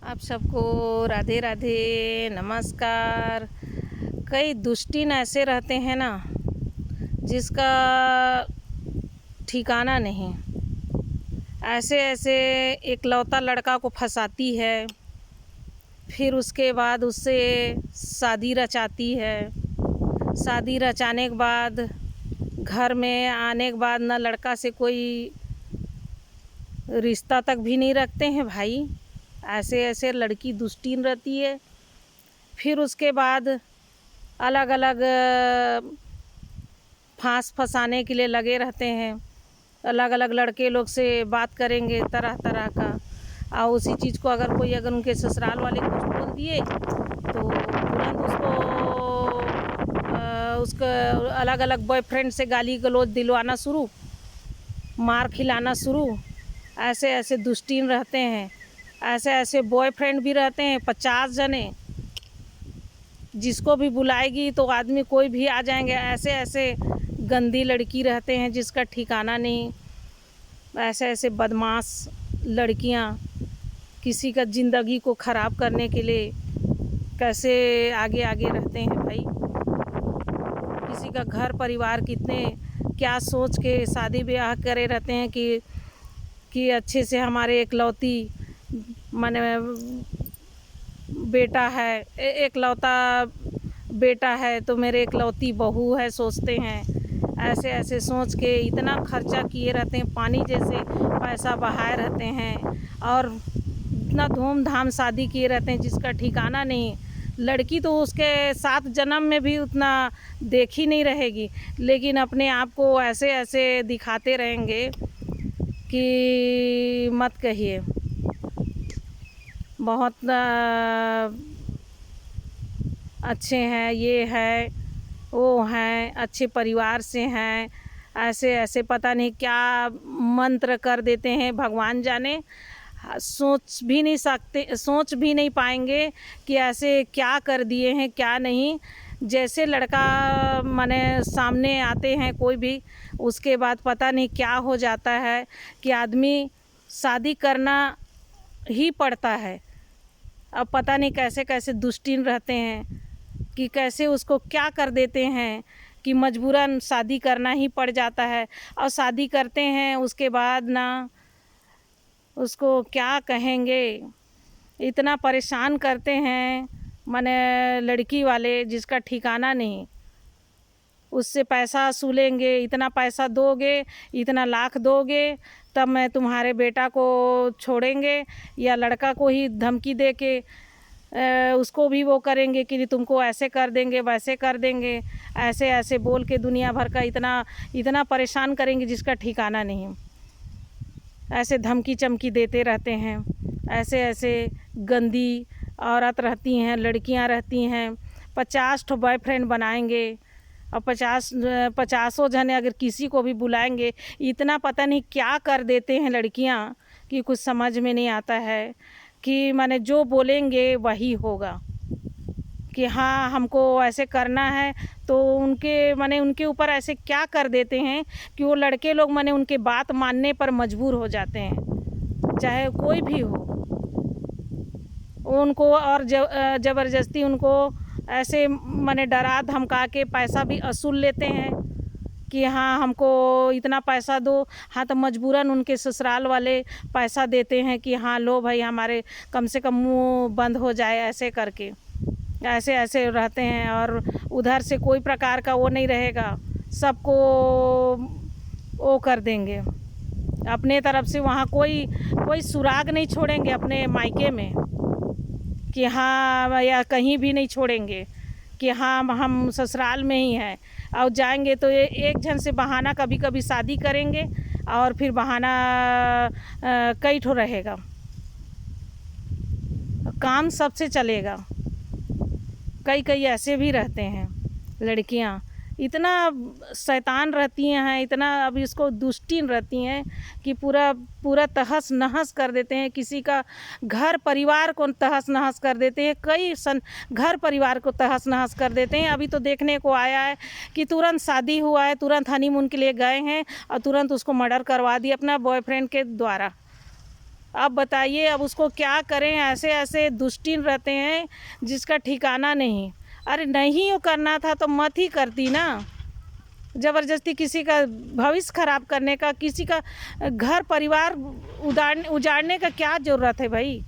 आप सबको राधे राधे नमस्कार। कई दुष्टिन ऐसे रहते हैं ना जिसका ठिकाना नहीं। ऐसे ऐसे एकलौता लड़का को फंसाती है, फिर उसके बाद उससे शादी रचाती है। शादी रचाने के बाद घर में आने के बाद ना लड़का से कोई रिश्ता तक भी नहीं रखते हैं भाई। ऐसे ऐसे लड़की दुष्टीन रहती है। फिर उसके बाद अलग अलग फांस फंसाने के लिए लगे रहते हैं। अलग अलग लड़के लोग से बात करेंगे तरह तरह का, और उसी चीज़ को अगर उनके ससुराल वाले कुछ बोल दिए तो तुरंत उसको अलग अलग बॉयफ्रेंड से गाली गलौज दिलवाना शुरू, मार खिलाना शुरू। ऐसे ऐसे दुष्टीन रहते हैं। ऐसे ऐसे बॉयफ्रेंड भी रहते हैं 50 जने, जिसको भी बुलाएगी तो आदमी कोई भी आ जाएंगे। ऐसे ऐसे गंदी लड़की रहते हैं जिसका ठिकाना नहीं। ऐसे ऐसे बदमाश लड़कियां किसी का ज़िंदगी को ख़राब करने के लिए कैसे आगे आगे रहते हैं भाई। किसी का घर परिवार कितने क्या सोच के शादी ब्याह करे रहते हैं कि अच्छे से हमारे एकलौती माने बेटा है, एकलौता बेटा है तो मेरे एकलौती बहू है सोचते हैं। ऐसे ऐसे सोच के इतना खर्चा किए रहते हैं, पानी जैसे पैसा बहाए रहते हैं, और इतना धूमधाम शादी किए रहते हैं जिसका ठिकाना नहीं। लड़की तो उसके 7 जन्म में भी उतना देखी नहीं रहेगी, लेकिन अपने आप को ऐसे ऐसे दिखाते रहेंगे कि मत कहिए। बहुत अच्छे हैं, ये है वो हैं, अच्छे परिवार से हैं। ऐसे ऐसे पता नहीं क्या मंत्र कर देते हैं, भगवान जाने। सोच भी नहीं सकते, सोच भी नहीं पाएंगे कि ऐसे क्या कर दिए हैं क्या नहीं। जैसे लड़का माने सामने आते हैं कोई भी, उसके बाद पता नहीं क्या हो जाता है कि आदमी शादी करना ही पड़ता है। अब पता नहीं कैसे कैसे दुष्टीन रहते हैं कि कैसे उसको क्या कर देते हैं कि मजबूरन शादी करना ही पड़ जाता है। और शादी करते हैं उसके बाद ना उसको क्या कहेंगे, इतना परेशान करते हैं माने लड़की वाले जिसका ठिकाना नहीं। उससे पैसा वसूलेंगे, इतना पैसा दोगे, इतना लाख दोगे तब मैं तुम्हारे बेटा को छोड़ेंगे, या लड़का को ही धमकी दे के उसको भी वो करेंगे कि तुमको ऐसे कर देंगे वैसे कर देंगे। ऐसे ऐसे बोल के दुनिया भर का इतना परेशान करेंगे जिसका ठिकाना नहीं। ऐसे धमकी चमकी देते रहते हैं। ऐसे ऐसे गंदी औरत रहती हैं, लड़कियां रहती हैं। 50 ठो बॉयफ्रेंड बनाएंगे और 50 जने अगर किसी को भी बुलाएंगे, इतना पता नहीं क्या कर देते हैं लड़कियां कि कुछ समझ में नहीं आता है कि माने जो बोलेंगे वही होगा कि हाँ हमको ऐसे करना है। तो उनके ऊपर ऐसे क्या कर देते हैं कि वो लड़के लोग माने उनके बात मानने पर मजबूर हो जाते हैं, चाहे कोई भी हो उनको। और ज़बरदस्ती उनको ऐसे माने डरा धमका के पैसा भी वसूल लेते हैं कि हाँ हमको इतना पैसा दो। हाँ तो मजबूरन उनके ससुराल वाले पैसा देते हैं कि हाँ लो भाई हमारे कम से कम मुंह बंद हो जाए, ऐसे करके ऐसे ऐसे रहते हैं। और उधर से कोई प्रकार का वो नहीं रहेगा, सबको वो कर देंगे अपने तरफ से। वहाँ कोई सुराग नहीं छोड़ेंगे अपने मायके में कि हाँ, या कहीं भी नहीं छोड़ेंगे कि हाँ हम ससुराल में ही हैं। और जाएंगे तो ये एक जन से बहाना कभी कभी शादी करेंगे और फिर बहाना कई ठो रहेगा, काम सबसे चलेगा। कई ऐसे भी रहते हैं लड़कियां, इतना शैतान रहती हैं, इतना अब इसको दुष्टीन रहती हैं कि पूरा तहस नहस कर देते हैं। किसी का घर परिवार को तहस नहस कर देते हैं, घर परिवार को तहस नहस कर देते हैं। अभी तो देखने को आया है कि तुरंत शादी हुआ है, तुरंत हनीमून के लिए गए हैं और तुरंत उसको मर्डर करवा दिया अपना बॉयफ्रेंड के द्वारा। अब बताइए, अब उसको क्या करें? ऐसे ऐसे दुष्टिन रहते हैं जिसका ठिकाना नहीं। अरे नहीं वो करना था तो मत ही करती ना। ज़बरदस्ती किसी का भविष्य खराब करने का, किसी का घर परिवार उजाड़ने का क्या ज़रूरत है भाई?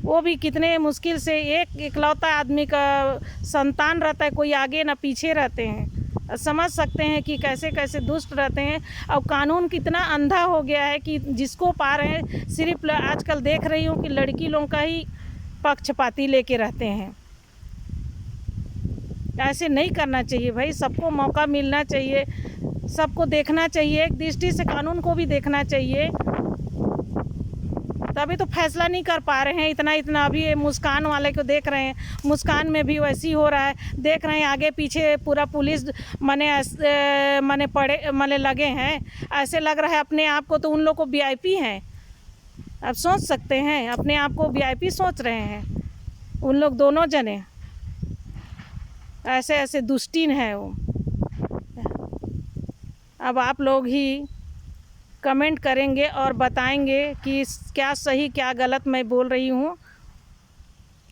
वो भी कितने मुश्किल से एक इकलौता आदमी का संतान रहता है, कोई आगे ना पीछे रहते हैं। समझ सकते हैं कि कैसे कैसे दुष्ट रहते हैं। और कानून कितना अंधा हो गया है कि जिसको पा रहे हैं, सिर्फ आजकल देख रही हूँ कि लड़की लोगों का ही पक्षपाती लेके रहते हैं। ऐसे नहीं करना चाहिए भाई, सबको मौका मिलना चाहिए, सबको देखना चाहिए, एक दृष्टि से कानून को भी देखना चाहिए। तभी तो फैसला नहीं कर पा रहे हैं। इतना अभी ये मुस्कान वाले को देख रहे हैं, मुस्कान में भी वैसी हो रहा है। देख रहे हैं आगे पीछे पूरा पुलिस मने पड़े मने लगे हैं। ऐसे लग रहा है अपने आप को तो उन लोग को वीआईपी हैं। आप सोच सकते हैं, अपने आप को वीआईपी सोच रहे हैं उन लोग दोनों जने। ऐसे ऐसे दुष्टिन हैं वो। अब आप लोग ही कमेंट करेंगे और बताएंगे कि क्या सही क्या गलत मैं बोल रही हूँ।